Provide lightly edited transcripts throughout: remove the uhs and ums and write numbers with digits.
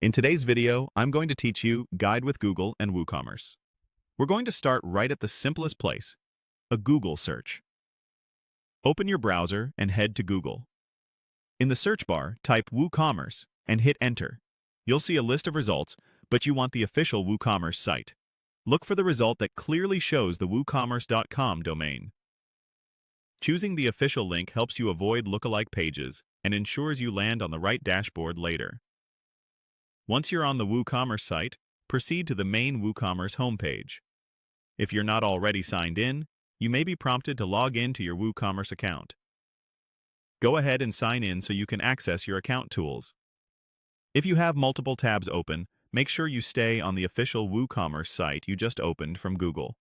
In today's video, I'm going to teach you Guide with Google and WooCommerce. We're going to start right at the simplest place, a Google search. Open your browser and head to Google. In the search bar, type WooCommerce and hit Enter. You'll see a list of results, but you want the official WooCommerce site. Look for the result that clearly shows the woocommerce.com domain. Choosing the official link helps you avoid lookalike pages and ensures you land on the right dashboard later. Once you're on the WooCommerce site, proceed to the main WooCommerce homepage. If you're not already signed in, you may be prompted to log in to your WooCommerce account. Go ahead and sign in so you can access your account tools. If you have multiple tabs open, make sure you stay on the official WooCommerce site you just opened from Google.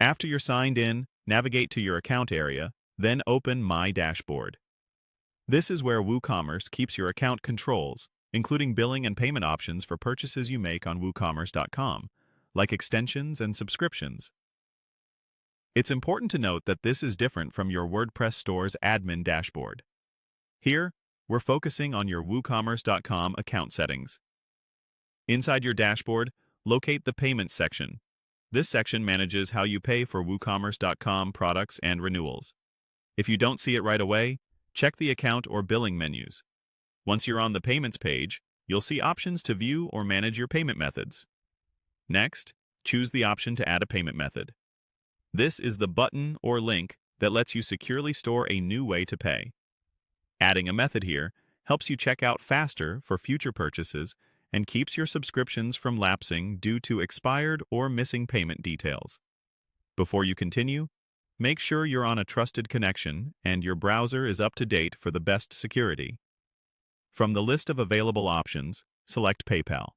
After you're signed in, navigate to your account area, then open My Dashboard. This is where WooCommerce keeps your account controls, including billing and payment options for purchases you make on woocommerce.com, like extensions and subscriptions. It's important to note that this is different from your WordPress store's admin dashboard. Here, we're focusing on your woocommerce.com account settings. Inside your dashboard, locate the Payments section. This section manages how you pay for woocommerce.com products and renewals. If you don't see it right away, check the Account or Billing menus. Once you're on the Payments page, you'll see options to view or manage your payment methods. Next, choose the option to add a payment method. This is the button or link that lets you securely store a new way to pay. Adding a method here helps you check out faster for future purchases and keeps your subscriptions from lapsing due to expired or missing payment details. Before you continue, make sure you're on a trusted connection and your browser is up to date for the best security. From the list of available options, select PayPal.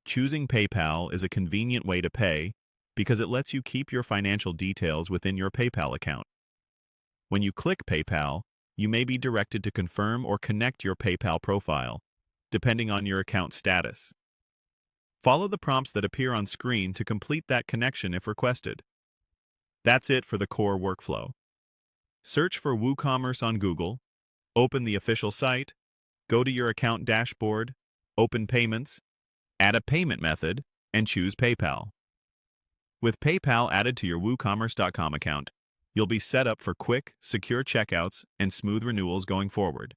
Choosing PayPal is a convenient way to pay because it lets you keep your financial details within your PayPal account. When you click PayPal, you may be directed to confirm or connect your PayPal profile, depending on your account status. Follow the prompts that appear on screen to complete that connection if requested. That's it for the core workflow. Search for WooCommerce on Google, open the official site, go to your account dashboard, open Payments, add a payment method, and choose PayPal. With PayPal added to your woocommerce.com account, you'll be set up for quick, secure checkouts and smooth renewals going forward.